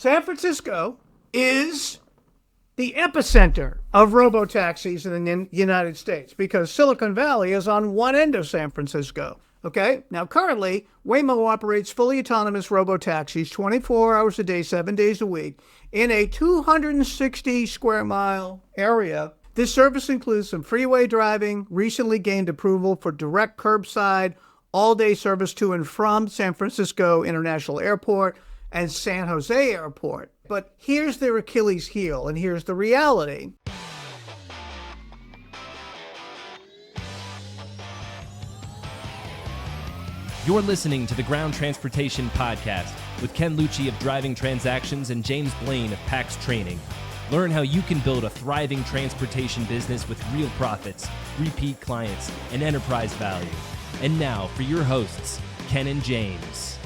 San Francisco is the epicenter of robo-taxis in the United States because Silicon Valley is on one end of San Francisco. Okay? Now, currently, Waymo operates fully autonomous robo-taxis 24 hours a day, 7 days a week in a 260 square mile area. This service includes some freeway driving, recently gained approval for direct curbside, all-day service to and from San Francisco International Airport and San Jose Airport. But here's their Achilles heel, and here's the reality. You're listening to the Ground Transportation Podcast with Ken Lucci of Driving Transactions and James Blaine of PAX Training. Learn how you can build a thriving transportation business with real profits, repeat clients, and enterprise value. And now for your hosts, Ken and James.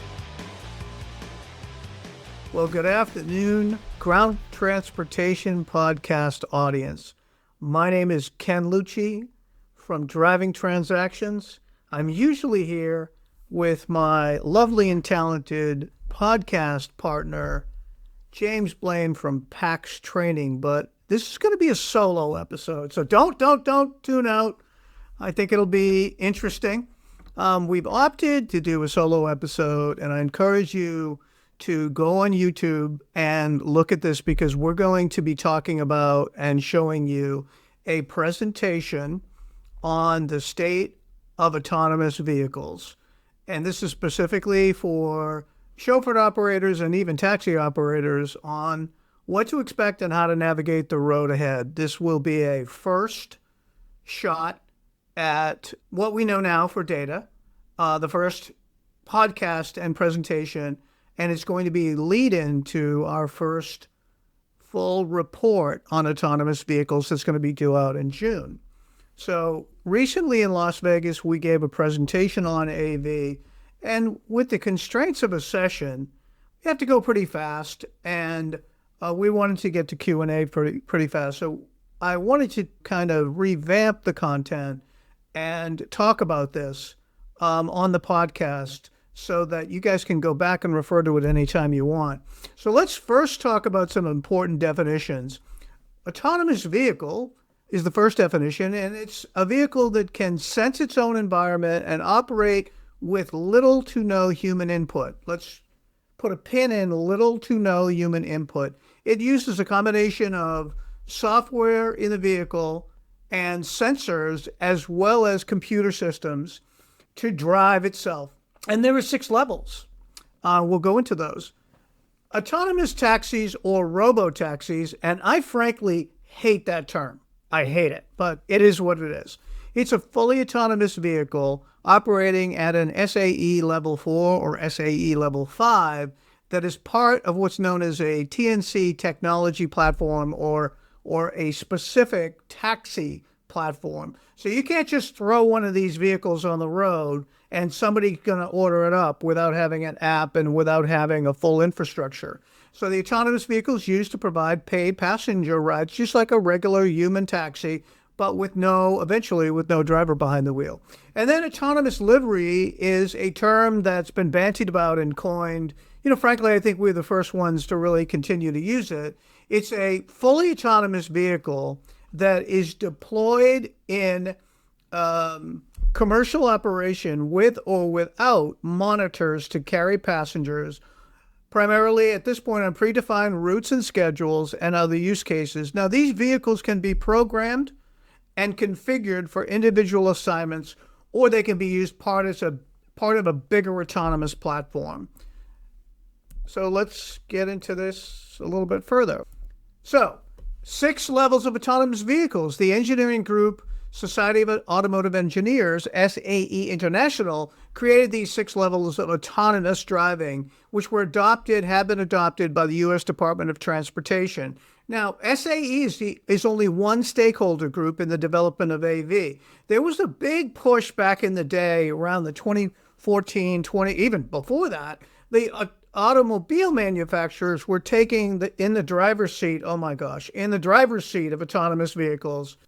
Well, good afternoon, Ground Transportation Podcast audience. My name is Ken Lucci from Driving Transactions. I'm usually here with my lovely and talented podcast partner, James Blaine from PAX Training, but this is going to be a solo episode, so don't tune out. I think it'll be interesting. We've opted to do a solo episode, and I encourage you to go on YouTube and look at this because we're going to be talking about and showing you a presentation on the state of autonomous vehicles. And this is specifically for chauffeur operators and even taxi operators on what to expect and how to navigate the road ahead. This will be a first shot at what we know now for data, the first podcast and presentation, and it's going to be lead-in to our first full report on autonomous vehicles that's going to be due out in June. So recently in Las Vegas, we gave a presentation on AV, and with the constraints of a session, we have to go pretty fast, and we wanted to get to Q&A pretty fast. So I wanted to kind of revamp the content and talk about this on the podcast so that you guys can go back and refer to it anytime you want. So let's first talk about some important definitions. Autonomous vehicle is the first definition, and it's a vehicle that can sense its own environment and operate with little to no human input. Let's put a pin in little to no human input. It uses a combination of software in the vehicle and sensors as well as computer systems to drive itself. And there are 6 levels. We'll go into those. Autonomous taxis or robo-taxis, and I frankly hate that term. I hate it, but it is what it is. It's a fully autonomous vehicle operating at an SAE Level 4 or SAE Level 5 that is part of what's known as a TNC technology platform or a specific taxi platform. So you can't just throw one of these vehicles on the road and somebody's going to order it up without having an app and without having a full infrastructure. So the autonomous vehicle is used to provide paid passenger rides, just like a regular human taxi, but eventually with no driver behind the wheel. And then autonomous livery is a term that's been bandied about and coined. Frankly, I think we're the first ones to really continue to use it. It's a fully autonomous vehicle that is deployed in commercial operation with or without monitors to carry passengers, primarily at this point on predefined routes and schedules and other use cases. Now, these vehicles can be programmed and configured for individual assignments, or they can be used part of a bigger autonomous platform. So let's get into this a little bit further. So, 6 levels of autonomous vehicles. The engineering group Society of Automotive Engineers, SAE International, created these 6 levels of autonomous driving, which have been adopted by the U.S. Department of Transportation. Now, SAE is only one stakeholder group in the development of AV. There was a big push back in the day around the 2014, even before that, the automobile manufacturers were taking in the driver's seat of autonomous vehicles.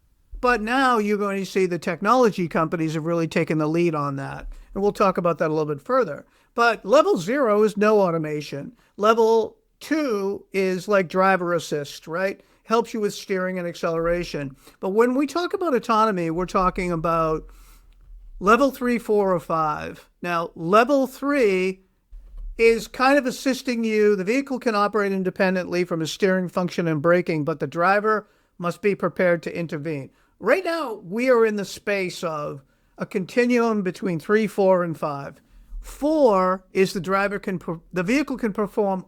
But now you're going to see the technology companies have really taken the lead on that. And we'll talk about that a little bit further. But level 0 is no automation. Level 2 is like driver assist, right? Helps you with steering and acceleration. But when we talk about autonomy, we're talking about level 3, 4, or 5. Now, level 3 is kind of assisting you. The vehicle can operate independently from a steering function and braking, but the driver must be prepared to intervene. Right now, we are in the space of a continuum between 3, 4, and 5. 4 is the vehicle can perform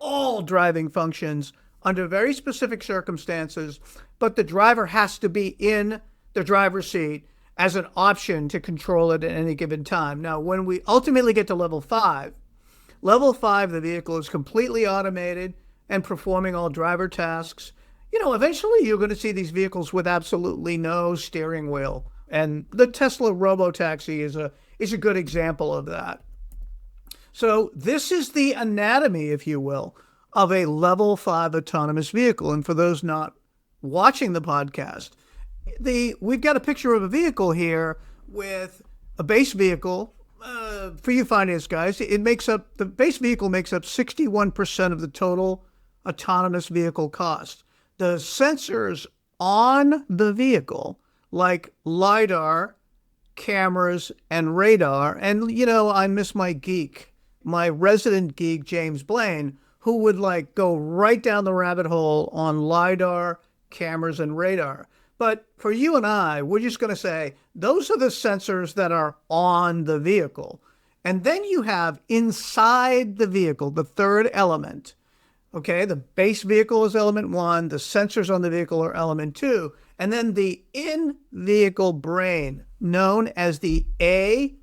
all driving functions under very specific circumstances, but the driver has to be in the driver's seat as an option to control it at any given time. Now, when we ultimately get to level 5, the vehicle is completely automated and performing all driver tasks. Eventually you're going to see these vehicles with absolutely no steering wheel. And the Tesla Robotaxi is a good example of that. So this is the anatomy, if you will, of a level 5 autonomous vehicle. And for those not watching the podcast, we've got a picture of a vehicle here with a base vehicle. For you finance guys, the base vehicle makes up 61% of the total autonomous vehicle cost. The sensors on the vehicle, like LiDAR, cameras, and radar, and I miss my resident geek, James Blaine, who would go right down the rabbit hole on LiDAR, cameras, and radar. But for you and I, we're just going to say those are the sensors that are on the vehicle. And then you have inside the vehicle, the third element. Okay, the base vehicle is element 1, the sensors on the vehicle are element 2, and then the in-vehicle brain, known as the ADK,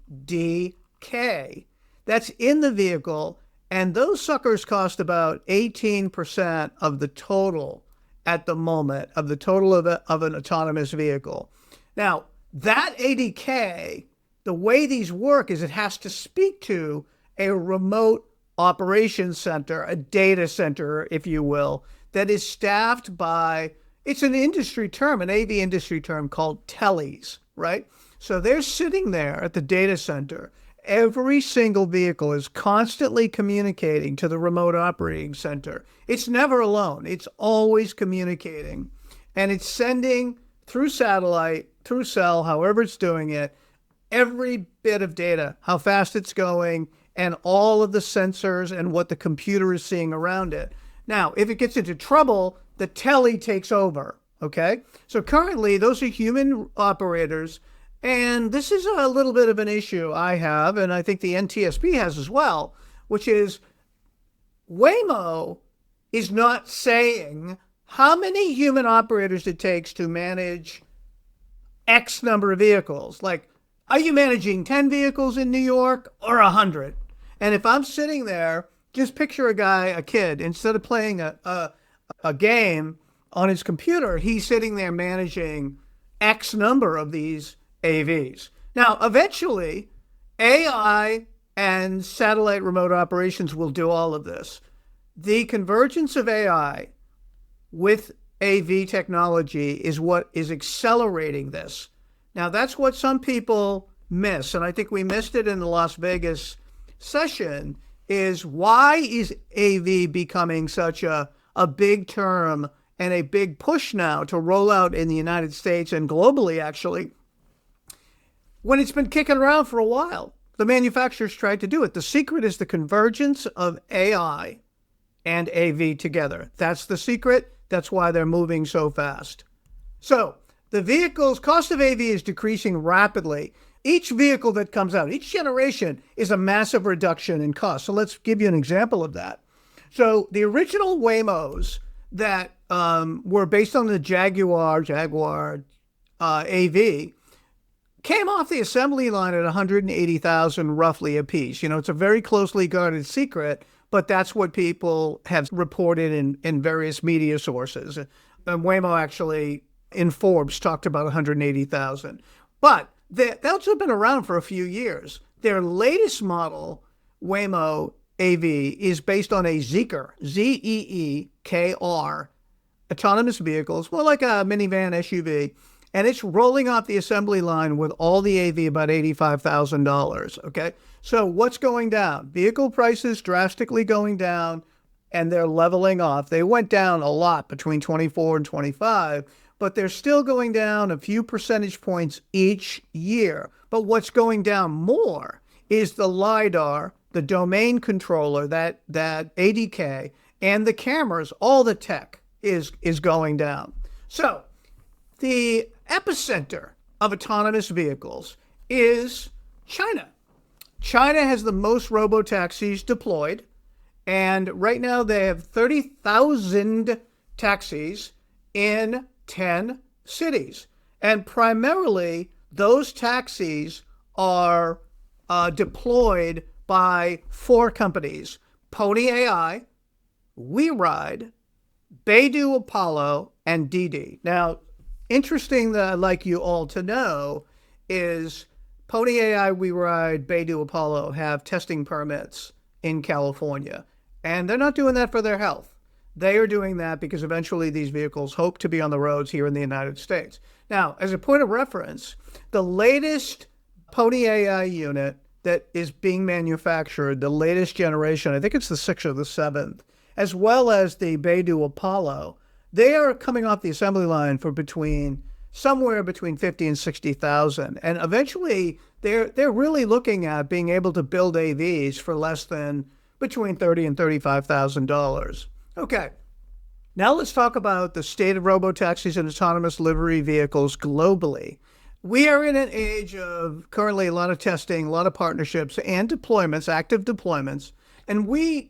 that's in the vehicle, and those suckers cost about 18% of the total at the moment, of the total of an autonomous vehicle. Now, that ADK, the way these work is it has to speak to a remote operations center, a data center, if you will, that is staffed by, it's an industry term, an AV industry term called teles, right? So they're sitting there at the data center. Every single vehicle is constantly communicating to the remote operating center. It's never alone. It's always communicating. And it's sending through satellite, through cell, however it's doing it, every bit of data, how fast it's going, and all of the sensors and what the computer is seeing around it. Now, if it gets into trouble, the tele takes over, okay? So currently, those are human operators, and this is a little bit of an issue I have, and I think the NTSB has as well, which is Waymo is not saying how many human operators it takes to manage X number of vehicles. Like, are you managing 10 vehicles in New York or 100? And if I'm sitting there, just picture a kid, instead of playing a game on his computer, he's sitting there managing X number of these AVs. Now, eventually, AI and satellite remote operations will do all of this. The convergence of AI with AV technology is what is accelerating this. Now, that's what some people miss, and I think we missed it in the Las Vegas session, is why is AV becoming such a big term and a big push now to roll out in the United States and globally, actually, when it's been kicking around for a while. The manufacturers tried to do it. The secret is the convergence of AI and AV together. That's the secret. That's why they're moving so fast. So the vehicle's cost of AV is decreasing rapidly. Each vehicle that comes out, each generation, is a massive reduction in cost. So let's give you an example of that. So the original Waymos that were based on the Jaguar AV came off the assembly line at $180,000 roughly a piece. It's a very closely guarded secret, but that's what people have reported in various media sources. And Waymo actually in Forbes talked about $180,000. But that's been around for a few years. Their latest model, Waymo AV, is based on a Zeekr, Zeekr, autonomous vehicles, more like a minivan SUV, and it's rolling off the assembly line with all the AV about $85,000, okay? So what's going down? Vehicle prices drastically going down. and they're leveling off. They went down a lot between 24 and 25, but they're still going down a few percentage points each year. But what's going down more is the LiDAR, the domain controller, that ADK, and the cameras. All the tech is going down. So the epicenter of autonomous vehicles is China. China has the most robo-taxis deployed, and right now they have 30,000 taxis in 10 cities. And primarily, those taxis are deployed by 4 companies: Pony AI, WeRide, Beidou Apollo, and Didi. Now, interesting that I'd like you all to know is Pony AI, WeRide, Beidou Apollo have testing permits in California, and they're not doing that for their health. They are doing that because eventually these vehicles hope to be on the roads here in the United States. Now, as a point of reference, the latest Pony AI unit that is being manufactured, the latest generation, I think it's the 6th or the 7th, as well as the Beidou Apollo, they are coming off the assembly line for somewhere between 50 and 60,000. And eventually they're really looking at being able to build AVs for less than between $30,000 and $35,000. Okay. Now let's talk about the state of robotaxis and autonomous livery vehicles globally. We are in an age of currently a lot of testing, a lot of partnerships and deployments, active deployments. And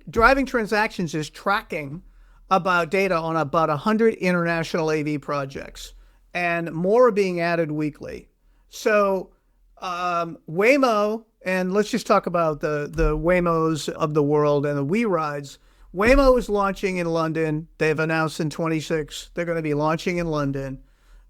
Driving Transactions is tracking about data on about 100 international AV projects, and more are being added weekly. So Waymo, and let's just talk about the Waymos of the world and the WeRides. Waymo is launching in London. They've announced in 26 they're going to be launching in London.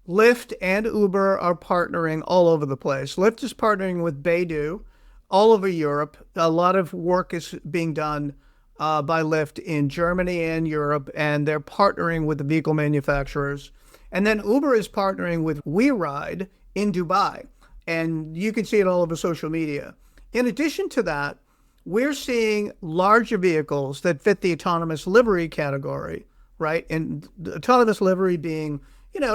Lyft and Uber are partnering all over the place. Lyft is partnering with Beidou all over Europe. A lot of work is being done by Lyft in Germany and Europe, and they're partnering with the vehicle manufacturers. And then Uber is partnering with WeRide in Dubai, and you can see it all over social media. In addition to that, we're seeing larger vehicles that fit the autonomous livery category, right? And the autonomous livery being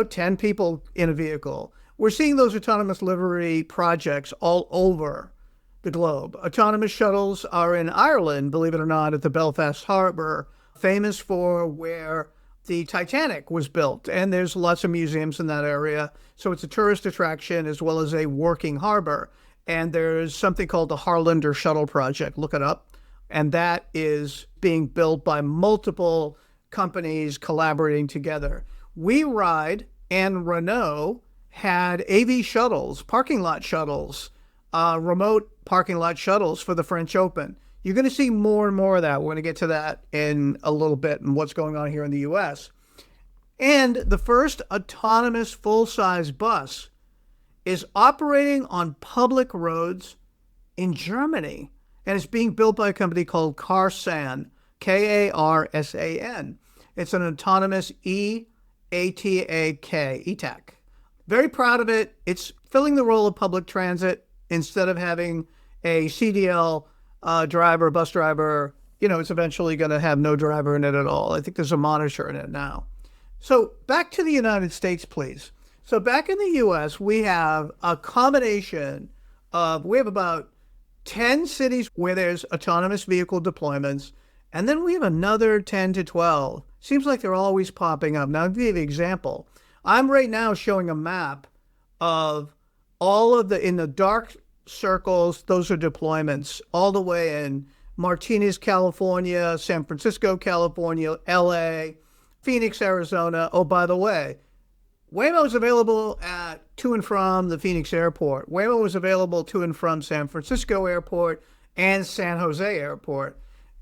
10 people in a vehicle. We're seeing those autonomous livery projects all over the globe. Autonomous shuttles are in Ireland, believe it or not, at the Belfast Harbor, famous for where the Titanic was built. And there's lots of museums in that area. So it's a tourist attraction as well as a working harbor. And there's something called the Harlander Shuttle Project. Look it up. And that is being built by multiple companies collaborating together. WeRide and Renault had AV shuttles, parking lot shuttles, remote parking lot shuttles for the French Open. You're going to see more and more of that. We're going to get to that in a little bit and what's going on here in the U.S. And the first autonomous full-size bus is operating on public roads in Germany. And it's being built by a company called Karsan, Karsan. It's an autonomous ETAK. Very proud of it. It's filling the role of public transit instead of having a CDL driver, bus driver. It's eventually going to have no driver in it at all. I think there's a monitor in it now. So back to the United States, please. So back in the U.S., we have a combination we have about 10 cities where there's autonomous vehicle deployments, and then we have another 10 to 12. Seems like they're always popping up. Now, I'll give you an example. I'm right now showing a map of all of in the dark circles, those are deployments, all the way in Martinez, California, San Francisco, California, LA, Phoenix, Arizona. Oh, by the way, Waymo is available to and from the Phoenix airport. Waymo is available to and from San Francisco airport and San Jose airport.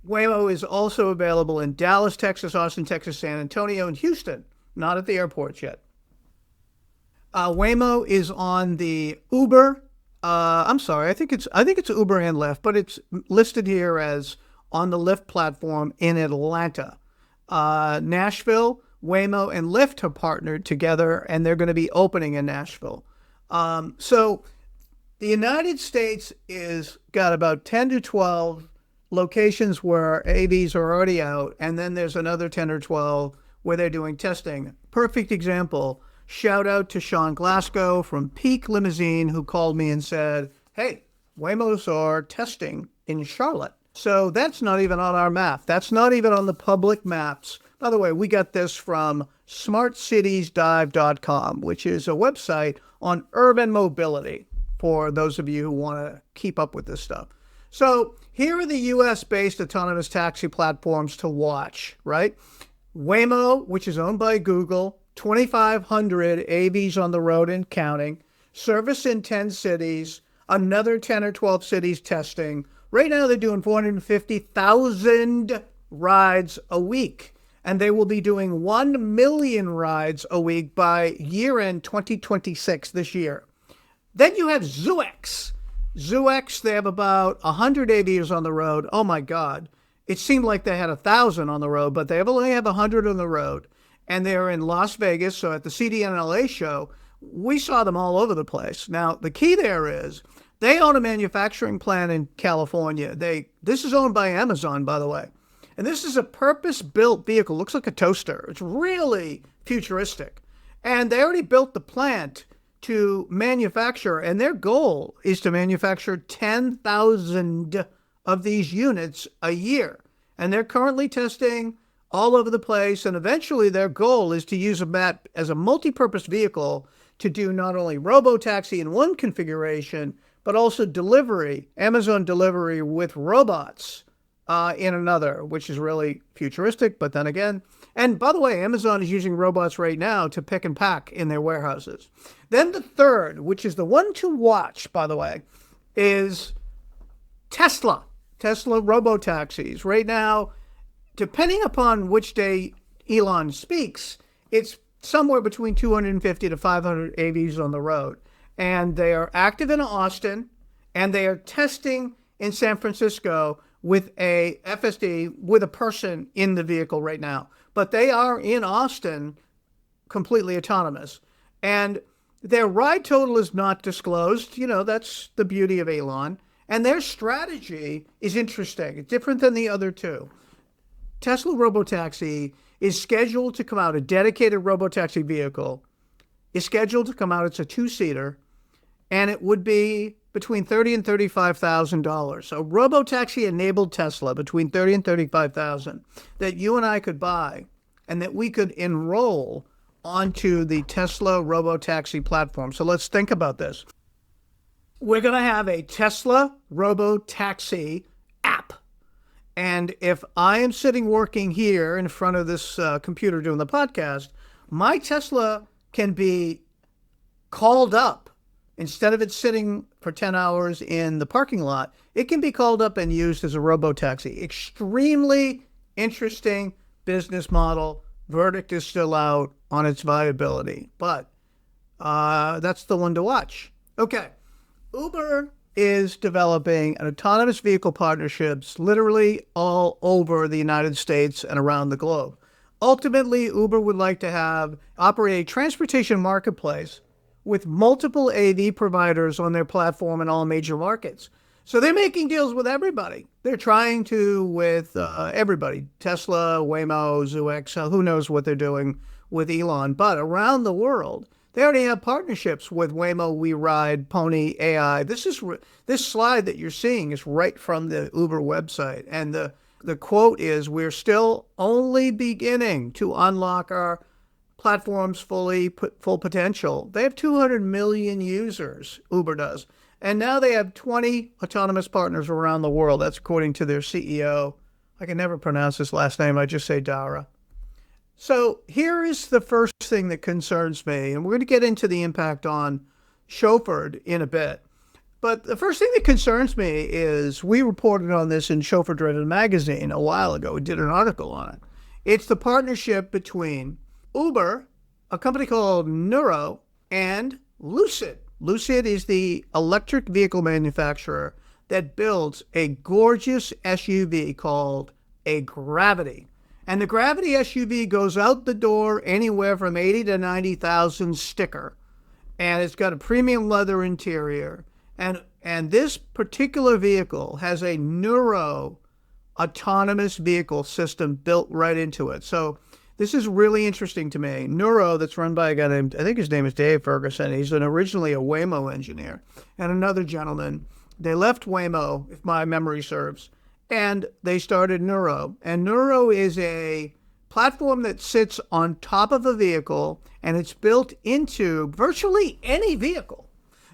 Waymo is also available in Dallas, Texas, Austin, Texas, San Antonio, and Houston. Not at the airports yet. Waymo is on the Uber. I think it's Uber and Lyft, but it's listed here as on the Lyft platform in Atlanta. Nashville, Waymo and Lyft have partnered together, and they're going to be opening in Nashville. So the United States is got about 10 to 12 locations where AVs are already out, and then there's another 10 or 12 where they're doing testing. Perfect example. Shout out to Sean Glasgow from Peak Limousine, who called me and said, hey, Waymos are testing in Charlotte. So that's not even on our map. That's not even on the public maps. By the way, we got this from smartcitiesdive.com, which is a website on urban mobility for those of you who want to keep up with this stuff. So here are the US-based autonomous taxi platforms to watch, right? Waymo, which is owned by Google, 2,500 AVs on the road and counting, service in 10 cities, another 10 or 12 cities testing. Right now, they're doing 450,000 rides a week, and they will be doing 1 million rides a week by year-end 2026 this year. Then you have ZooX. ZooX, they have about 100 AVs on the road. Oh, my God. It seemed like they had 1,000 on the road, but they only have 100 on the road. And they're in Las Vegas, so at the CDNLA show, we saw them all over the place. Now, the key there is they own a manufacturing plant in California. This is owned by Amazon, by the way. And this is a purpose-built vehicle. Looks like a toaster. It's really futuristic. And they already built the plant to manufacture, and their goal is to manufacture 10,000 of these units a year. And they're currently testing all over the place, and eventually their goal is to use a as a multi-purpose vehicle to do not only robo-taxi in one configuration, but also delivery, Amazon delivery with robots in another, which is really futuristic, but then again. And by the way, Amazon is using robots right now to pick and pack in their warehouses. Then the third, which is the one to watch, by the way, is Tesla robo-taxis. Right now, depending upon which day Elon speaks, it's somewhere between 250 to 500 AVs on the road. And they are active in Austin, and they are testing in San Francisco with a FSD, with a person in the vehicle right now. But they are in Austin completely autonomous. And their ride total is not disclosed. You know, that's the beauty of Elon. And their strategy is interesting. It's different than the other two. Tesla Robotaxi is scheduled to come out, a dedicated Robotaxi vehicle is scheduled to come out. It's a two-seater, and it would be between $30,000 and $35,000. So Robotaxi-enabled Tesla between $30,000 and $35,000 that you and I could buy, and that we could enroll onto the Tesla Robotaxi platform. So let's think about this. We're going to have a Tesla Robotaxi app. And if I am sitting working here in front of this computer doing the podcast, my Tesla can be called up. Instead of it sitting for 10 hours in the parking lot, it can be called up and used as a robotaxi. Extremely interesting business model. Verdict is still out on its viability, but that's the one to watch. Okay, Uber is developing an autonomous vehicle partnerships literally all over the United States and around the globe. Ultimately, Uber would like to operate a transportation marketplace with multiple AV providers on their platform in all major markets. So they're making deals with everybody. They're trying to with everybody, Tesla, Waymo, ZooX, who knows what they're doing with Elon. But around the world, they already have partnerships with Waymo, WeRide, Pony AI. This slide that you're seeing is right from the Uber website. And the quote is, "We're still only beginning to unlock our platform's full potential." They have 200 million users, Uber does. And now they have 20 autonomous partners around the world. That's according to their CEO. I can never pronounce his last name. I just say Dara. So here is the first thing that concerns me. And we're going to get into the impact on Chauffeur in a bit. But the first thing that concerns me is we reported on this in Chauffeur Driven Magazine a while ago. We did an article on it. It's the partnership between Uber, a company called Neuro, and Lucid. Lucid is the electric vehicle manufacturer that builds a gorgeous SUV called a Gravity. And the Gravity SUV goes out the door anywhere from 80 to 90,000 sticker. And it's got a premium leather interior. And this particular vehicle has a Neuro autonomous vehicle system built right into it. So this is really interesting to me. Neuro, that's run by a guy named, I think his name is Dave Ferguson. He's originally a Waymo engineer. And another gentleman, they left Waymo, if my memory serves, and they started Neuro. And Neuro is a platform that sits on top of a vehicle, and it's built into virtually any vehicle.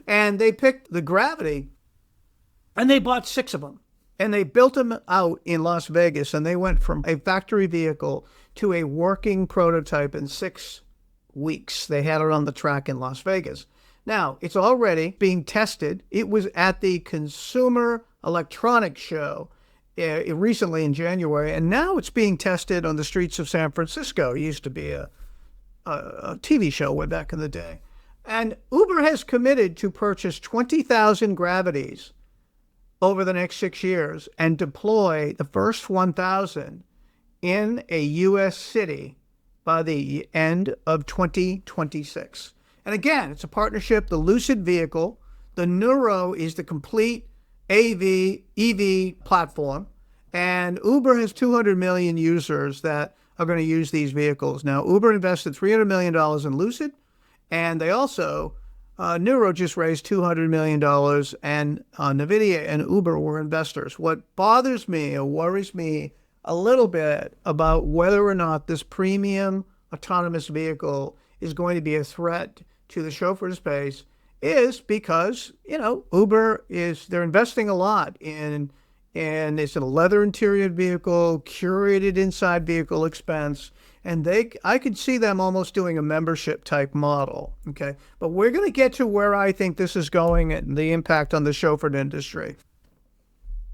And they picked the Gravity, and they bought 6 of them. And they built them out in Las Vegas, and they went from a factory vehicle to a working prototype in 6 weeks. They had it on the track in Las Vegas. Now, it's already being tested. It was at the Consumer Electronics Show recently in January, and now it's being tested on the streets of San Francisco. It used to be a TV show way back in the day. And Uber has committed to purchase 20,000 Gravities over the next 6 years and deploy the first 1,000 in a U.S. city by the end of 2026. And again, it's a partnership. The Lucid vehicle, the Neuro is the complete EV platform, and Uber has 200 million users that are going to use these vehicles. Now, Uber invested $300 million in Lucid, and they also Neuro just raised $200 million, and NVIDIA and Uber were investors. What bothers me or worries me a little bit about whether or not this premium autonomous vehicle is going to be a threat to the chauffeur space is because, Uber they're investing a lot in, and it's a leather interior vehicle, curated inside vehicle expense. And I could see them almost doing a membership type model, okay? But we're going to get to where I think this is going and the impact on the chauffeur industry.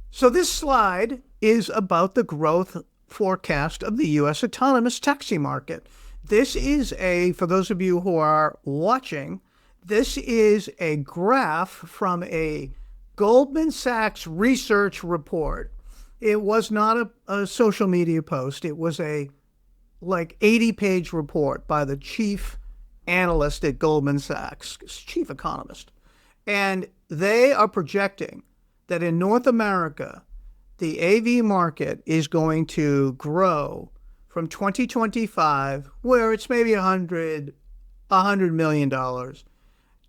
So this slide is about the growth forecast of the U.S. autonomous taxi market. This is for those of you who are watching, this is a graph from a Goldman Sachs research report. It was not a social media post. It was a 80-page report by the chief analyst at Goldman Sachs, chief economist. And they are projecting that in North America, the AV market is going to grow from 2025, where it's maybe $100 million,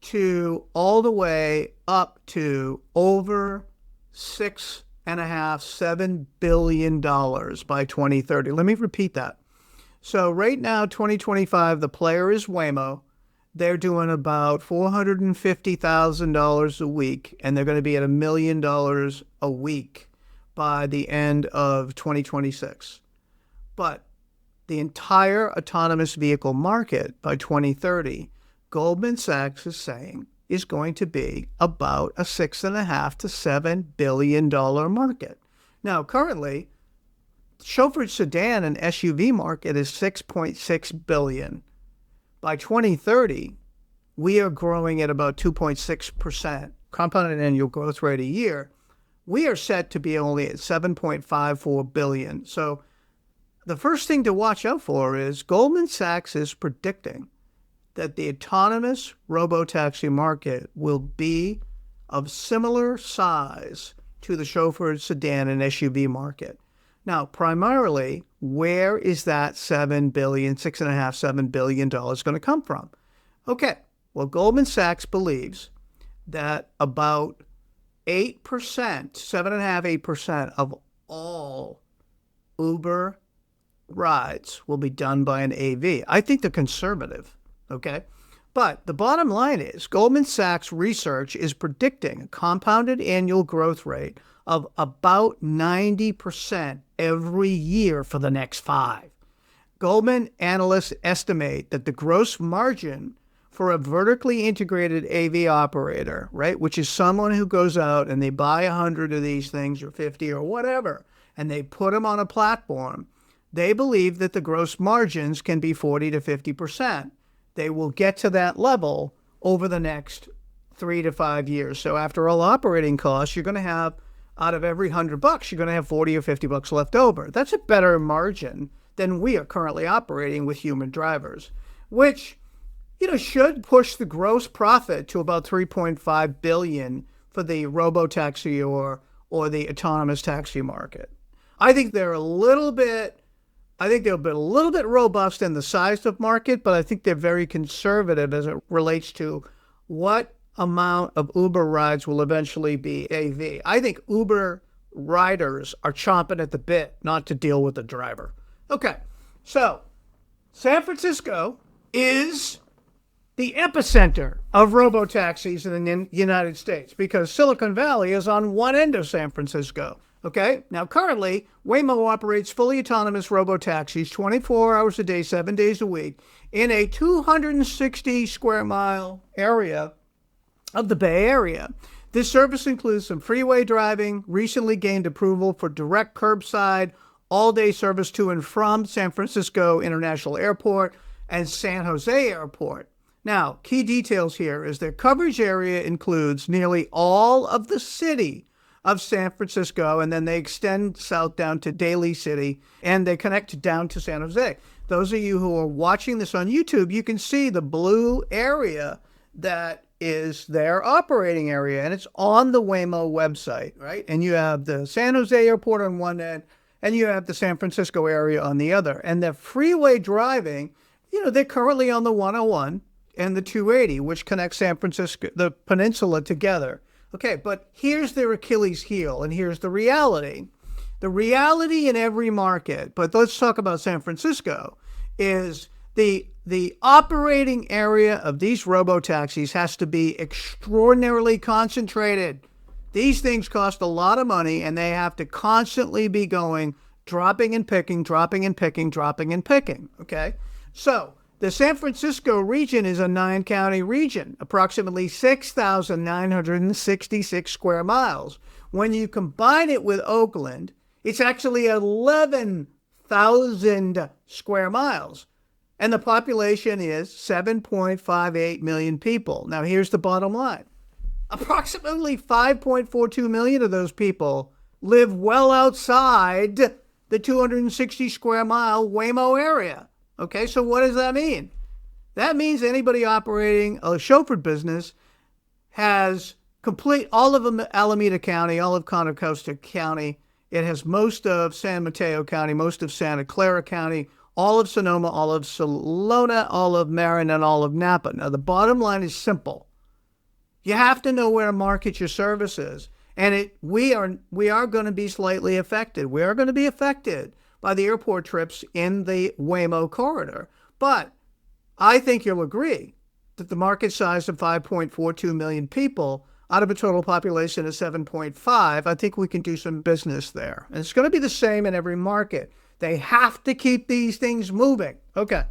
to all the way up to over $7 billion by 2030. Let me repeat that. So right now, 2025, the player is Waymo. They're doing about $450,000 a week, and they're going to be at $1 million a week by the end of 2026. But the entire autonomous vehicle market by 2030, Goldman Sachs is saying, is going to be about a $6.5 to $7 billion market. Now, currently, chauffeured sedan and SUV market is $6.6 billion. By 2030, we are growing at about 2.6% compounded annual growth rate a year. We are set to be only at $7.54 billion. So the first thing to watch out for is Goldman Sachs is predicting that the autonomous robotaxi market will be of similar size to the chauffeured sedan and SUV market. Now, primarily, where is that $6.5, $7 billion going to come from? Okay, well, Goldman Sachs believes that about 8%, 7.5%, 8% of all Uber rides will be done by an AV. I think they're conservative, okay? But the bottom line is Goldman Sachs research is predicting a compounded annual growth rate of about 90% every year for the next 5. Goldman analysts estimate that the gross margin for a vertically integrated AV operator, right, which is someone who goes out and they buy 100 of these things or 50 or whatever, and they put them on a platform, they believe that the gross margins can be 40 to 50%. They will get to that level over the next 3 to 5 years. So after all operating costs, you're going to have, out of every $100, you're going to have 40 or 50 bucks left over. That's a better margin than we are currently operating with human drivers, which, should push the gross profit to about $3.5 billion for the robotaxi or the autonomous taxi market. I think they're a little bit robust in the size of market, but I think they're very conservative as it relates to what amount of Uber rides will eventually be AV. I think Uber riders are chomping at the bit not to deal with the driver. Okay, so San Francisco is the epicenter of robo-taxis in the United States because Silicon Valley is on one end of San Francisco. Okay, now currently, Waymo operates fully autonomous robo-taxis 24 hours a day, 7 days a week in a 260 square mile area of the Bay Area. This service includes some freeway driving, recently gained approval for direct curbside, all-day service to and from San Francisco International Airport and San Jose Airport. Now, key details here is their coverage area includes nearly all of the city of San Francisco, and then they extend south down to Daly City, and they connect down to San Jose. Those of you who are watching this on YouTube, you can see the blue area that is their operating area, and it's on the Waymo website, right? And you have the San Jose Airport on one end, and you have the San Francisco area on the other. And the freeway driving, they're currently on the 101 and the 280, which connects San Francisco, the peninsula, together. Okay, but here's their Achilles heel, and here's the reality. The reality in every market, but let's talk about San Francisco, is the operating area of these robo-taxis has to be extraordinarily concentrated. These things cost a lot of money, and they have to constantly be going, dropping and picking, dropping and picking, dropping and picking, okay? So the San Francisco region is a 9-county region, approximately 6,966 square miles. When you combine it with Oakland, it's actually 11,000 square miles. And the population is 7.58 million people. Now, here's the bottom line. Approximately 5.42 million of those people live well outside the 260 square mile Waymo area. Okay, so what does that mean? That means anybody operating a chauffeur business has all of Alameda County, all of Contra Costa County. It has most of San Mateo County, most of Santa Clara County, all of Sonoma, all of Salona, all of Marin, and all of Napa. Now, the bottom line is simple. You have to know where to market your services. And we are going to be slightly affected. We are going to be affected by the airport trips in the Waymo corridor. But I think you'll agree that the market size of 5.42 million people out of a total population of 7.5, I think we can do some business there. And it's going to be the same in every market. They have to keep these things moving. Okay.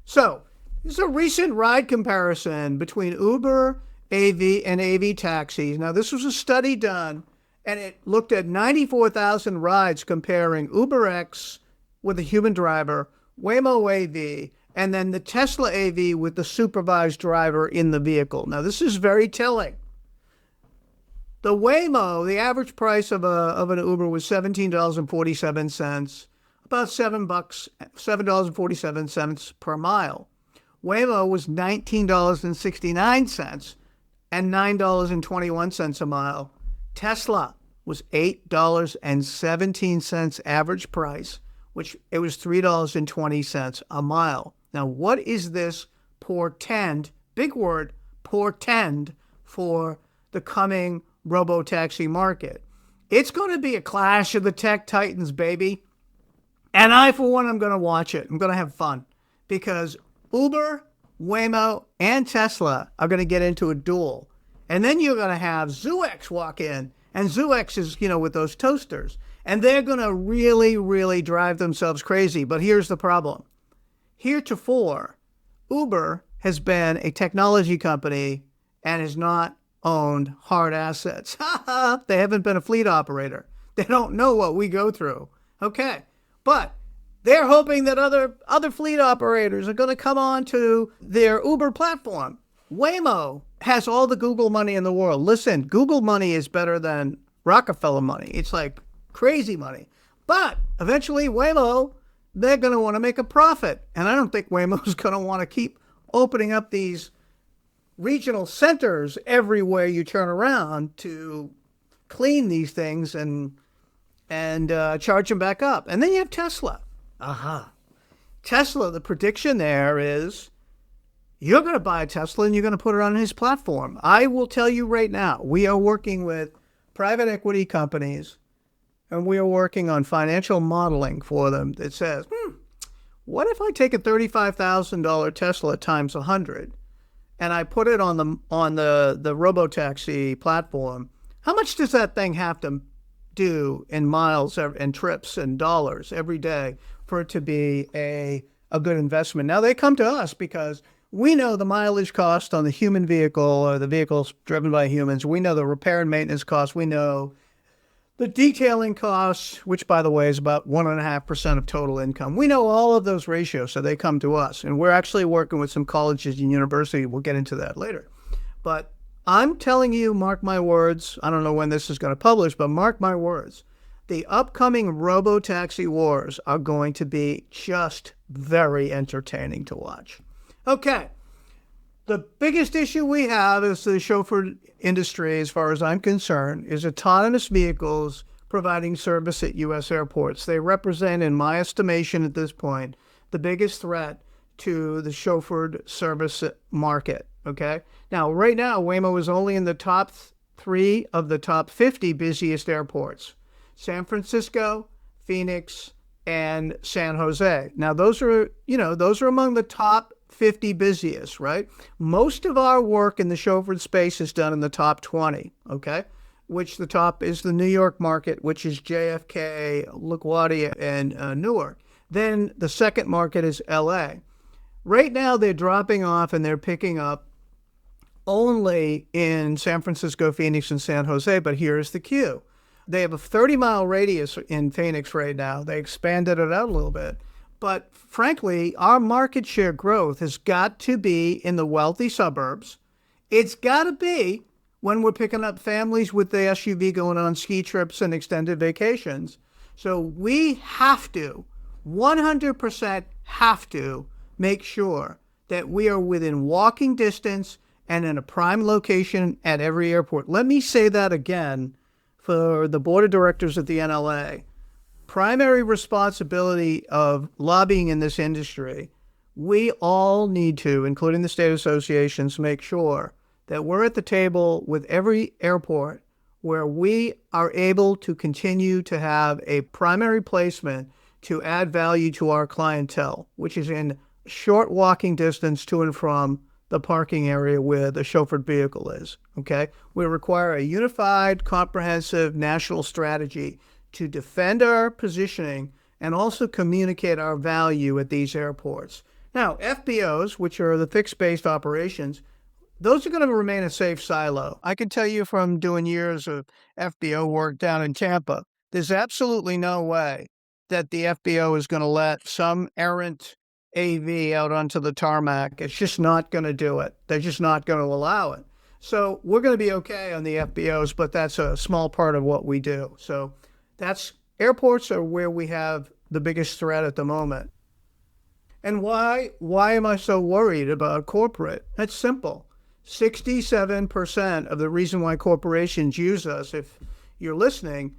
So this is a recent ride comparison between Uber, AV, and AV taxis. Now, this was a study done, and it looked at 94,000 rides comparing UberX with a human driver, Waymo AV, and then the Tesla AV with the supervised driver in the vehicle. Now, this is very telling. The Waymo, the average price of an Uber was $17.47, about $7.47 per mile. Waymo was $19.69 and $9.21 a mile. Tesla was $8.17 average price, which it was $3.20 a mile. Now, what is this portend, big word, portend, for the coming robo-taxi market? It's going to be a clash of the tech titans, baby. And I, for one, I'm going to watch it. I'm going to have fun because Uber, Waymo, and Tesla are going to get into a duel. And then you're going to have ZooX walk in. And ZooX is, with those toasters. And they're going to really, really drive themselves crazy. But here's the problem. Heretofore, Uber has been a technology company and has not owned hard assets. They haven't been a fleet operator. They don't know what we go through. Okay. But they're hoping that other fleet operators are going to come on to their Uber platform. Waymo has all the Google money in the world. Listen, Google money is better than Rockefeller money. It's like crazy money. But eventually Waymo, they're going to want to make a profit. And I don't think Waymo's going to want to keep opening up these regional centers everywhere you turn around to clean these things and and charge them back up. And then you have Tesla. Tesla, the prediction there is you're going to buy a Tesla and you're going to put it on his platform. I will tell you right now, we are working with private equity companies and we are working on financial modeling for them that says, what if I take a $35,000 Tesla times 100 and I put it on the Robotaxi platform? How much does that thing have to do in miles and trips and dollars every day for it to be a good investment? Now, they come to us because we know the mileage cost on the human vehicle or the vehicles driven by humans. We know the repair and maintenance costs. We know the detailing costs, which, by the way, is about 1.5% of total income. We know all of those ratios, so they come to us. And we're actually working with some colleges and universities. We'll get into that later. But I'm telling you, mark my words, I don't know when this is going to publish, but mark my words, the upcoming robo-taxi wars are going to be just very entertaining to watch. Okay, the biggest issue we have is the chauffeur industry, as far as I'm concerned, is autonomous vehicles providing service at U.S. airports. They represent, in my estimation at this point, the biggest threat to the chauffeured service market, okay? Now, right now, Waymo is only in the top 3 of the top 50 busiest airports: San Francisco, Phoenix, and San Jose. Now, those are among the top 50 busiest, right? Most of our work in the chauffeured space is done in the top 20, okay? Which the top is the New York market, which is JFK, LaGuardia, and Newark. Then the second market is LA. Right now, they're dropping off and they're picking up only in San Francisco, Phoenix, and San Jose, but here's the cue. They have a 30-mile radius in Phoenix right now. They expanded it out a little bit. But frankly, our market share growth has got to be in the wealthy suburbs. It's got to be when we're picking up families with the SUV going on ski trips and extended vacations. So we have to, 100% have to make sure that we are within walking distance and in a prime location at every airport. Let me say that again for the board of directors at the NLA. Primary responsibility of lobbying in this industry, we all need to, including the state associations, make sure that we're at the table with every airport where we are able to continue to have a primary placement to add value to our clientele, which is in short walking distance to and from the parking area where the chauffeured vehicle is, okay? We require a unified, comprehensive national strategy to defend our positioning and also communicate our value at these airports. Now, FBOs, which are the fixed-based operations, those are going to remain a safe silo. I can tell you from doing years of FBO work down in Tampa, there's absolutely no way that the FBO is going to let some errant AV out onto the tarmac. It's just not going to do it. They're just not going to allow it. So we're going to be okay on the FBOs, but that's a small part of what we do. So airports are where we have the biggest threat at the moment. And why am I so worried about corporate? It's simple. 67% of the reason why corporations use us, if you're listening,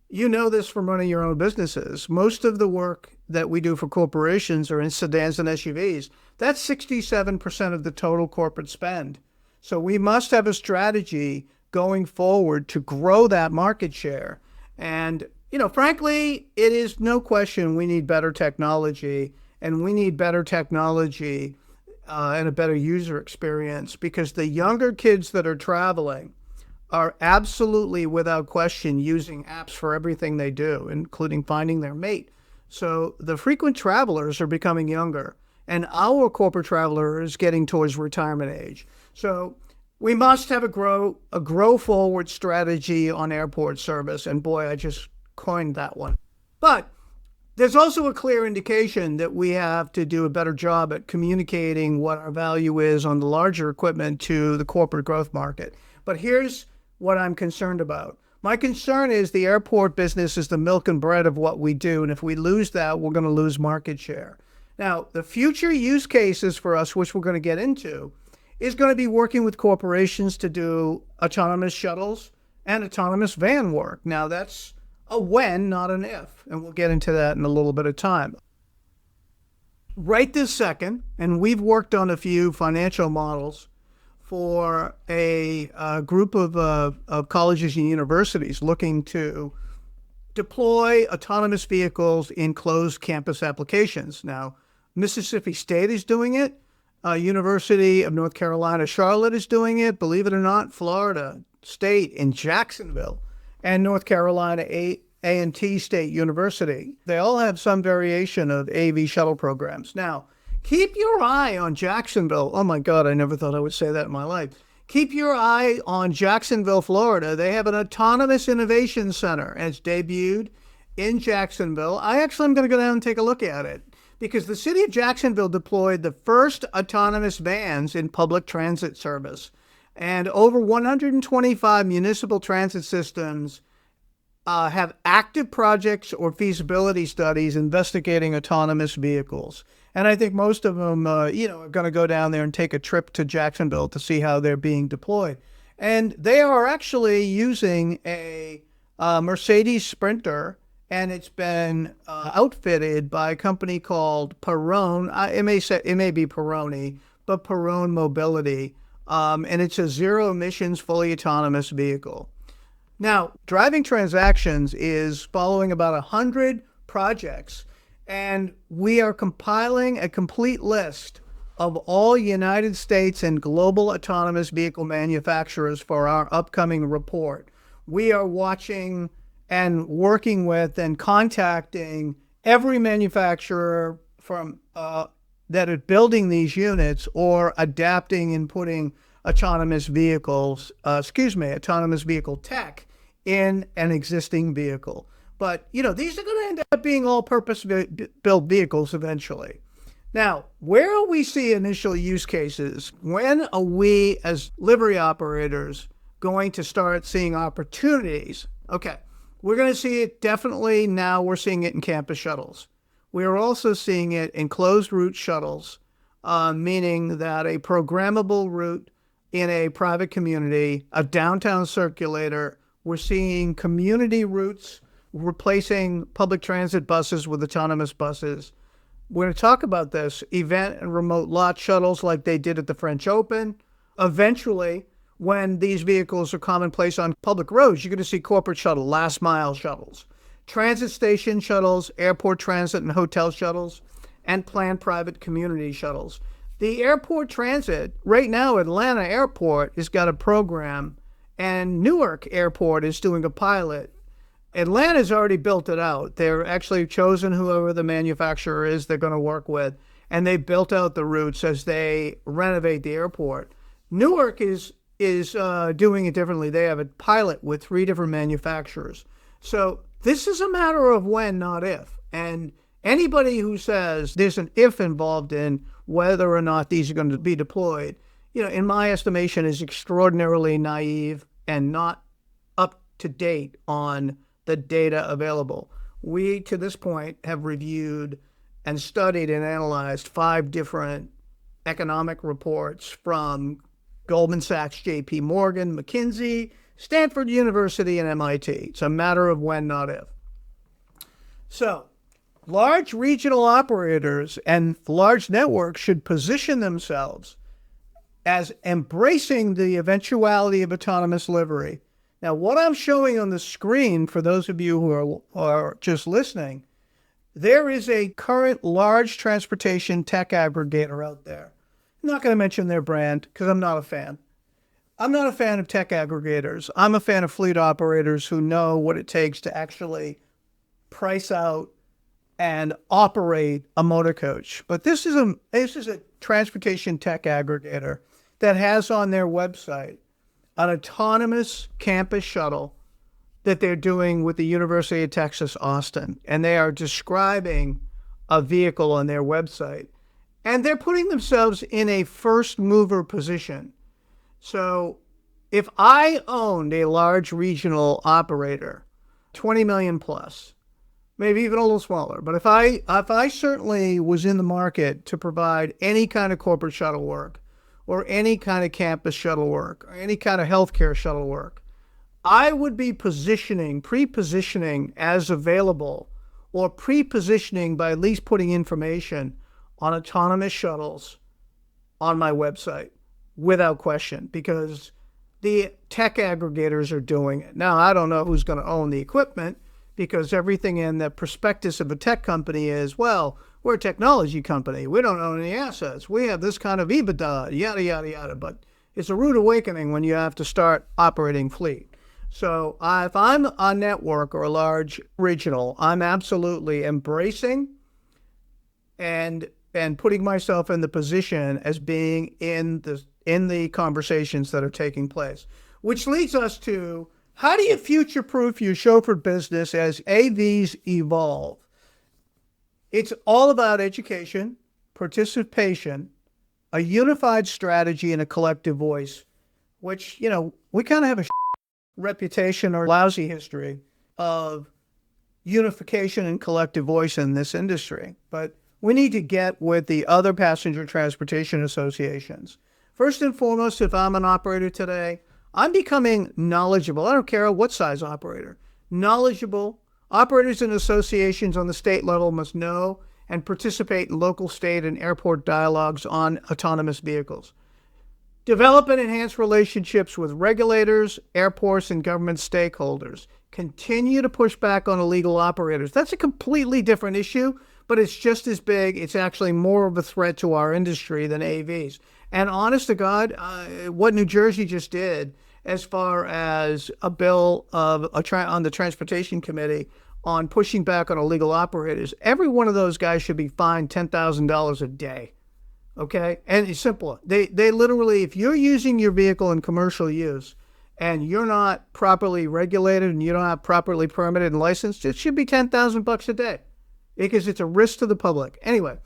you know this from running your own businesses. Most of the work that we do for corporations are in sedans and SUVs. That's 67% of the total corporate spend. So we must have a strategy going forward to grow that market share. And, frankly, it is no question we need better technology, and we need better technology and a better user experience, because the younger kids that are traveling are absolutely, without question, using apps for everything they do, including finding their mate. So the frequent travelers are becoming younger, and our corporate traveler is getting towards retirement age. So we must have a grow forward strategy on airport service. And boy, I just coined that one. But there's also a clear indication that we have to do a better job at communicating what our value is on the larger equipment to the corporate growth market. But here's what I'm concerned about. My concern is the airport business is the milk and bread of what we do. And if we lose that, we're going to lose market share. Now, the future use cases for us, which we're going to get into, is going to be working with corporations to do autonomous shuttles and autonomous van work. Now, that's a when, not an if. And we'll get into that in a little bit of time. Right this second, and we've worked on a few financial models for a group of colleges and universities looking to deploy autonomous vehicles in closed campus applications. Now, Mississippi State is doing it. University of North Carolina, Charlotte is doing it. Believe it or not, Florida State in Jacksonville and North Carolina A&T State University. They all have some variation of AV shuttle programs. Now, keep your eye on Jacksonville. Oh my God, I never thought I would say that in my life. Keep your eye on Jacksonville, Florida. They have an autonomous innovation center, and it's debuted in Jacksonville. I actually am going to go down and take a look at it because the city of Jacksonville deployed the first autonomous vans in public transit service. And over 125 municipal transit systems have active projects or feasibility studies investigating autonomous vehicles. And I think most of them, are going to go down there and take a trip to Jacksonville to see how they're being deployed. And they are actually using a Mercedes Sprinter, and it's been outfitted by a company called Perrone. It may be Perrone, but Perrone Mobility. And it's a zero emissions, fully autonomous vehicle. Now, Driving Transactions is following about 100 projects, and we are compiling a complete list of all United States and global autonomous vehicle manufacturers for our upcoming report. We are watching and working with and contacting every manufacturer from that are building these units or adapting and putting autonomous vehicle tech in an existing vehicle. But, these are going to end up being all purpose-built vehicles eventually. Now, where we see initial use cases, when are we as livery operators going to start seeing opportunities? Okay, we're going to see it definitely now. We're seeing it in campus shuttles. We are also seeing it in closed route shuttles, meaning that a programmable route in a private community, a downtown circulator, we're seeing community routes replacing public transit buses with autonomous buses. We're going to talk about this, event and remote lot shuttles like they did at the French Open. Eventually, when these vehicles are commonplace on public roads, you're going to see corporate shuttle, last mile shuttles, transit station shuttles, airport transit and hotel shuttles, and planned private community shuttles. The airport transit, right now, Atlanta Airport has got a program, and Newark Airport is doing a pilot. Atlanta's already built it out. They're actually chosen whoever the manufacturer is they're going to work with, and they built out the routes as they renovate the airport. Newark is doing it differently. They have a pilot with 3 different manufacturers. So this is a matter of when, not if. And anybody who says there's an if involved in whether or not these are going to be deployed, in my estimation, is extraordinarily naive and not up to date on the data available. We, to this point, have reviewed and studied and analyzed 5 different economic reports from Goldman Sachs, JP Morgan, McKinsey, Stanford University, and MIT. It's a matter of when, not if. So, large regional operators and large networks should position themselves as embracing the eventuality of autonomous livery. Now, what I'm showing on the screen, for those of you who are just listening, there is a current large transportation tech aggregator out there. I'm not going to mention their brand because I'm not a fan. I'm not a fan of tech aggregators. I'm a fan of fleet operators who know what it takes to actually price out and operate a motorcoach. But this is a transportation tech aggregator that has on their website an autonomous campus shuttle that they're doing with the University of Texas, Austin. And they are describing a vehicle on their website. And they're putting themselves in a first mover position. So if I owned a large regional operator, 20 million plus, maybe even a little smaller, but if I certainly was in the market to provide any kind of corporate shuttle work, or any kind of campus shuttle work, or any kind of healthcare shuttle work, I would be pre-positioning as available, or pre-positioning by at least putting information on autonomous shuttles on my website without question, because the tech aggregators are doing it. Now, I don't know who's going to own the equipment, because everything in the prospectus of a tech company is, well, we're a technology company. We don't own any assets. We have this kind of EBITDA, yada, yada, yada. But it's a rude awakening when you have to start operating fleet. So if I'm a network or a large regional, I'm absolutely embracing and putting myself in the position as being in the conversations that are taking place. Which leads us to, how do you future-proof your chauffeur business as AVs evolve? It's all about education, participation, a unified strategy, and a collective voice, which, we kind of have a reputation or lousy history of unification and collective voice in this industry. But we need to get with the other passenger transportation associations. First and foremost, if I'm an operator today, I'm becoming knowledgeable. I don't care what size operator. Knowledgeable. Operators and associations on the state level must know and participate in local, state, and airport dialogues on autonomous vehicles. Develop and enhance relationships with regulators, airports, and government stakeholders. Continue to push back on illegal operators. That's a completely different issue, but it's just as big. It's actually more of a threat to our industry than AVs. And honest to God, what New Jersey just did as far as a bill of on the Transportation Committee on pushing back on illegal operators, every one of those guys should be fined $10,000 a day. Okay? And it's simple. They literally, if you're using your vehicle in commercial use and you're not properly regulated and you don't have properly permitted and licensed, it should be $10,000 a day, because it's a risk to the public. Anyway,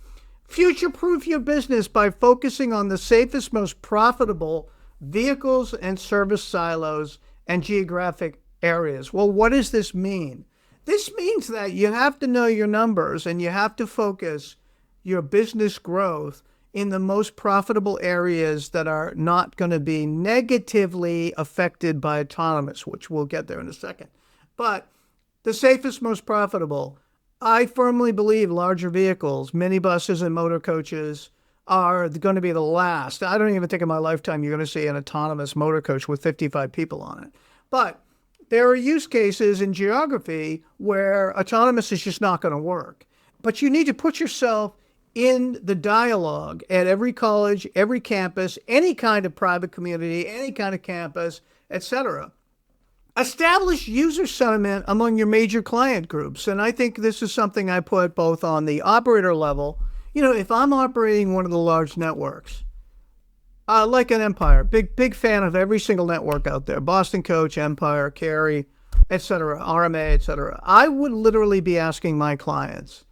future-proof your business by focusing on the safest, most profitable vehicles and service silos and geographic areas. Well, what does this mean? This means that you have to know your numbers and you have to focus your business growth in the most profitable areas that are not going to be negatively affected by autonomous, which we'll get there in a second. But the safest, most profitable, I firmly believe larger vehicles, minibuses and motor coaches, are going to be the last. I don't even think in my lifetime you're going to see an autonomous motor coach with 55 people on it. But there are use cases in geography where autonomous is just not going to work. But you need to put yourself in the dialogue at every college, every campus, any kind of private community, any kind of campus, etc. Establish user sentiment among your major client groups. And I think this is something I put both on the operator level. If I'm operating one of the large networks, like an Empire, big fan of every single network out there, Boston Coach, Empire, Carry, etc., RMA, etc. I would literally be asking my clients,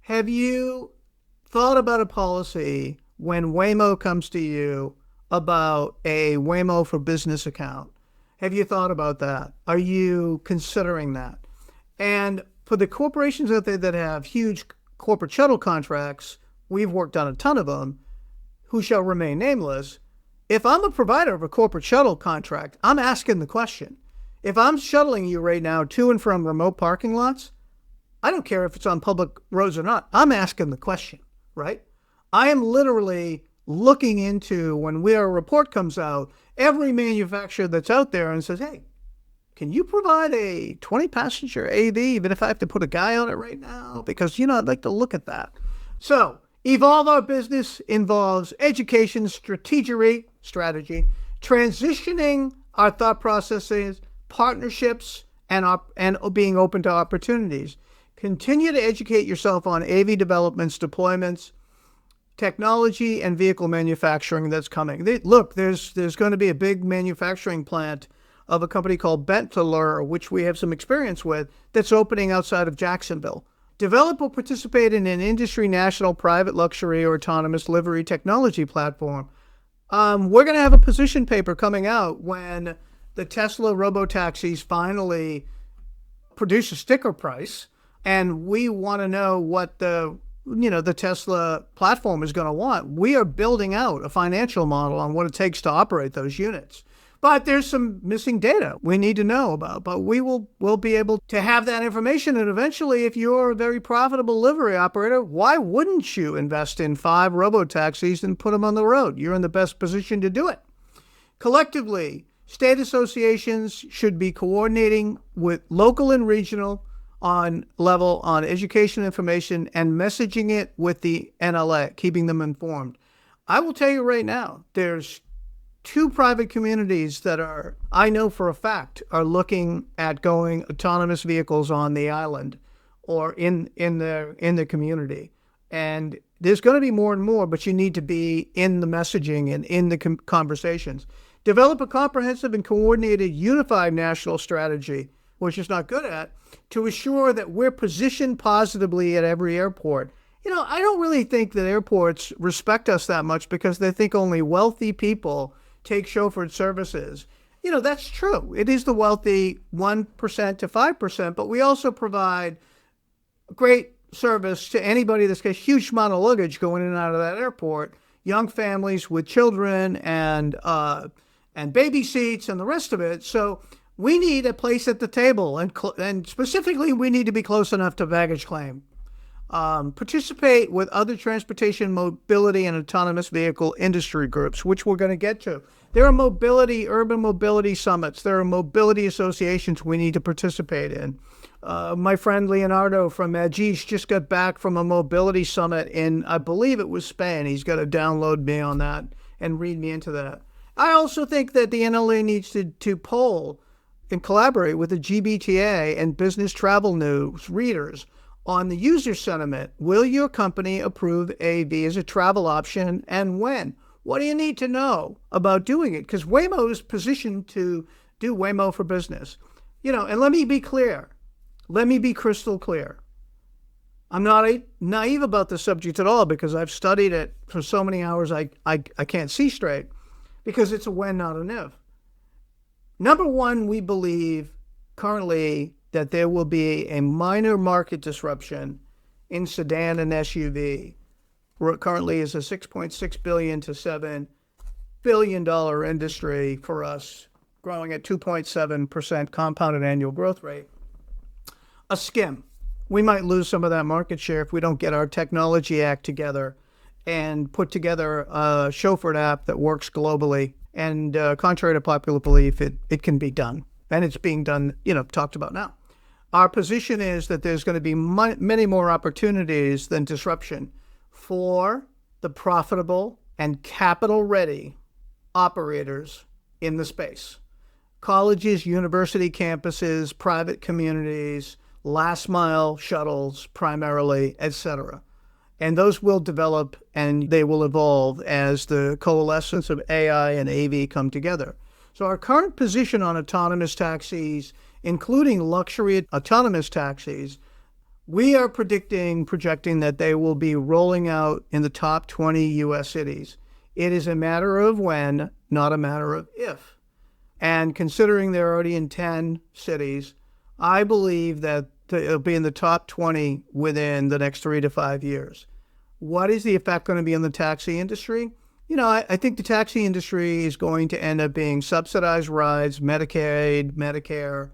have you thought about a policy when Waymo comes to you about a Waymo for Business account? Have you thought about that? Are you considering that? And for the corporations out there that have huge corporate shuttle contracts, we've worked on a ton of them, who shall remain nameless. If I'm a provider of a corporate shuttle contract, I'm asking the question. If I'm shuttling you right now to and from remote parking lots, I don't care if it's on public roads or not, I'm asking the question, right? I am literally looking into, when a report comes out, every manufacturer that's out there and says, hey, can you provide a 20-passenger AV, even if I have to put a guy on it right now? Because, I'd like to look at that. So, evolve our business involves education, strategy, transitioning our thought processes, partnerships, and being open to opportunities. Continue to educate yourself on AV developments, deployments, technology, and vehicle manufacturing that's coming. Look, there's going to be a big manufacturing plant of a company called Bentler, which we have some experience with, that's opening outside of Jacksonville. Develop or participate in an industry national private luxury or autonomous livery technology platform. We're going to have a position paper coming out when the Tesla robo-taxis finally produce a sticker price, and we want to know what the Tesla platform is going to want. We are building out a financial model on what it takes to operate those units. But there's some missing data we need to know about. But we'll be able to have that information. And eventually, if you're a very profitable livery operator, why wouldn't you invest in 5 robo-taxis and put them on the road? You're in the best position to do it. Collectively, state associations should be coordinating with local and regional on education information and messaging it with the NLA, keeping them informed. I will tell you right now, there's 2 private communities that I know for a fact, are looking at going autonomous vehicles on the island or in the community. And there's going to be more and more, but you need to be in the messaging and in the conversations. Develop a comprehensive and coordinated unified national strategy, which is not good at, to assure that we're positioned positively at every airport. I don't really think that airports respect us that much because they think only wealthy people take chauffeured services. That's true. It is the wealthy 1% to 5%, but we also provide great service to anybody that's got a huge amount of luggage going in and out of that airport, young families with children and baby seats and the rest of it. So we need a place at the table, and specifically, we need to be close enough to baggage claim. Participate with other transportation, mobility, and autonomous vehicle industry groups, which we're going to get to. There are urban mobility summits. There are mobility associations we need to participate in. My friend Leonardo from Agis just got back from a mobility summit in, I believe it was Spain. He's got to download me on that and read me into that. I also think that the NLA needs to poll and collaborate with the GBTA and Business Travel News readers on the user sentiment. Will your company approve AV as a travel option, and when? What do you need to know about doing it? Because Waymo is positioned to do Waymo for Business. And let me be clear. Let me be crystal clear. I'm not naive about the subject at all because I've studied it for so many hours I can't see straight, because it's a when, not an if. Number one, we believe currently that there will be a minor market disruption in sedan and SUV. Where it currently is a $6.6 billion to $7 billion industry for us, growing at 2.7% compounded annual growth rate. A skim. We might lose some of that market share if we don't get our technology act together and put together a Chauffeur app that works globally. And contrary to popular belief, it can be done. And it's being done, talked about now. Our position is that there's going to be many more opportunities than disruption for the profitable and capital-ready operators in the space. Colleges, university campuses, private communities, last-mile shuttles primarily, etc. And those will develop and they will evolve as the coalescence of AI and AV come together. So our current position on autonomous taxis, including luxury autonomous taxis, we are projecting that they will be rolling out in the top 20 U.S. cities. It is a matter of when, not a matter of if. And considering they're already in 10 cities, I believe that it'll be in the top 20 within the next 3 to 5 years. What is the effect going to be on the taxi industry? I think the taxi industry is going to end up being subsidized rides, Medicaid, Medicare,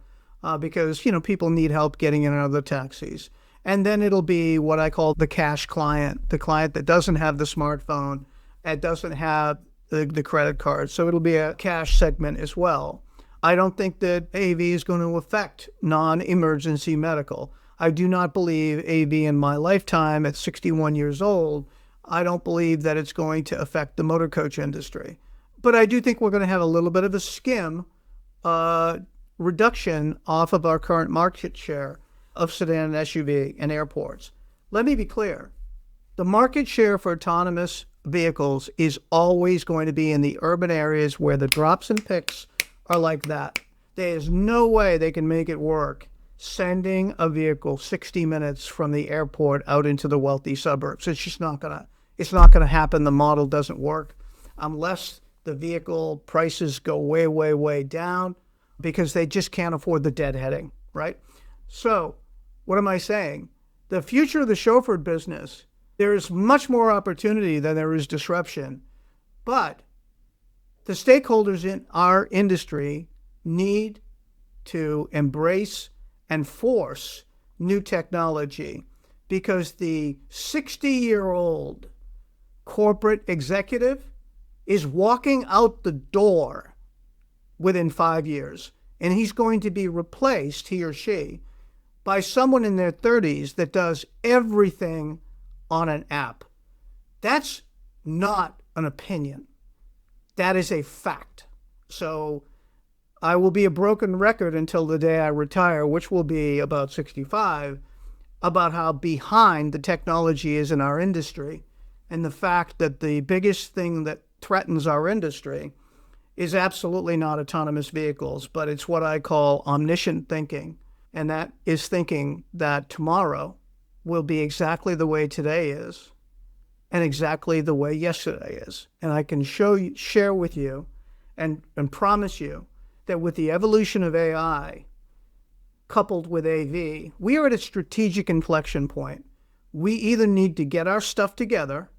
because, people need help getting in and out of the taxis. And then it'll be what I call the cash client, the client that doesn't have the smartphone and doesn't have the credit card. So it'll be a cash segment as well. I don't think that AV is going to affect non-emergency medical. I do not believe AV in my lifetime at 61 years old, I don't believe that it's going to affect the motorcoach industry. But I do think we're going to have a little bit of a skim reduction off of our current market share of sedan and SUV in airports. Let me be clear. The market share for autonomous vehicles is always going to be in the urban areas where the drops and picks are like that. There is no way they can make it work sending a vehicle 60 minutes from the airport out into the wealthy suburbs. It's just not gonna happen. The model doesn't work unless the vehicle prices go way, way, way down, because they just can't afford the deadheading, right? So what am I saying? The future of the chauffeur business, there is much more opportunity than there is disruption. But the stakeholders in our industry need to embrace and force new technology, because the 60-year-old corporate executive is walking out the door within 5 years, and he's going to be replaced, he or she, by someone in their 30s that does everything on an app. That's not an opinion. That is a fact. So I will be a broken record until the day I retire, which will be about 65, about how behind the technology is in our industry, and the fact that the biggest thing that threatens our industry is absolutely not autonomous vehicles, but it's what I call omniscient thinking. And that is thinking that tomorrow will be exactly the way today is and exactly the way yesterday is. And I can share with you and promise you that with the evolution of AI coupled with AV, we are at a strategic inflection point. We either need to get our stuff together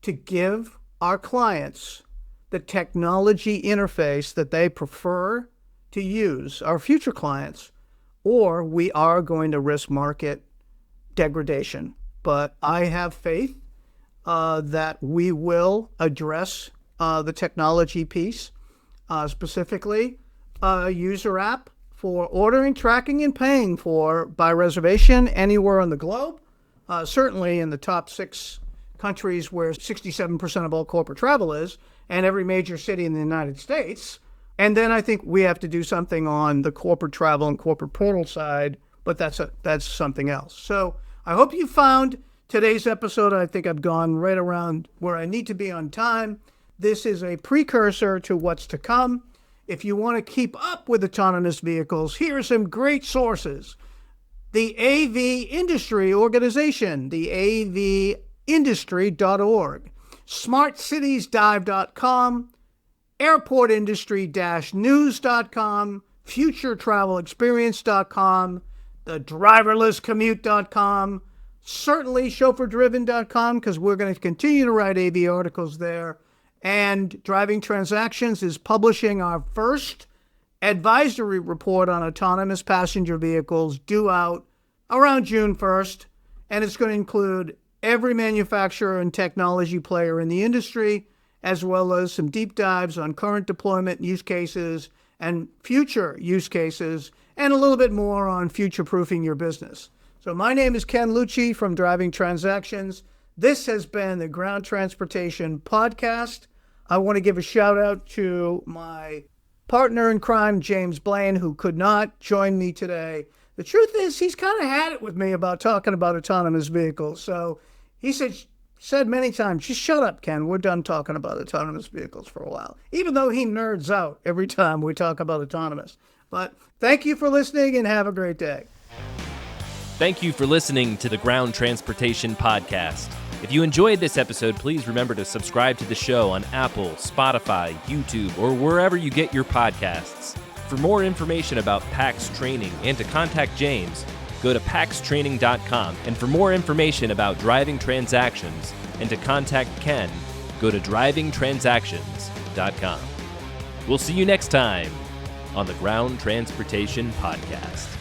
to give our clients the technology interface that they prefer to use, our future clients, or we are going to risk market degradation. But I have faith that we will address the technology piece, specifically a user app for ordering, tracking, and paying for by reservation anywhere on the globe, certainly in the top 6 countries where 67% of all corporate travel is, and every major city in the United States. And then I think we have to do something on the corporate travel and corporate portal side, but that's something else. So I hope you found today's episode. I think I've gone right around where I need to be on time. This is a precursor to what's to come. If you want to keep up with autonomous vehicles, here are some great sources. The AV Industry Organization, the avindustry.org, smartcitiesdive.com, airportindustry-news.com, futuretravelexperience.com, the driverlesscommute.com, certainly chauffeurdriven.com, because we're going to continue to write AV articles there. And Driving Transactions is publishing our first advisory report on autonomous passenger vehicles, due out around June 1st. And it's going to include every manufacturer and technology player in the industry, as well as some deep dives on current deployment use cases and future use cases, and a little bit more on future-proofing your business. So my name is Ken Lucci from Driving Transactions. This has been the Ground Transportation Podcast. I want to give a shout out to my partner in crime, James Blaine, who could not join me today. The truth is, he's kind of had it with me about talking about autonomous vehicles. So he said many times, just shut up, Ken. We're done talking about autonomous vehicles for a while, even though he nerds out every time we talk about autonomous. But thank you for listening and have a great day. Thank you for listening to the Ground Transportation Podcast. If you enjoyed this episode, please remember to subscribe to the show on Apple, Spotify, YouTube, or wherever you get your podcasts. For more information about PAX training and to contact James, go to paxtraining.com. And for more information about driving transactions and to contact Ken, go to drivingtransactions.com. We'll see you next time on the Ground Transportation Podcast.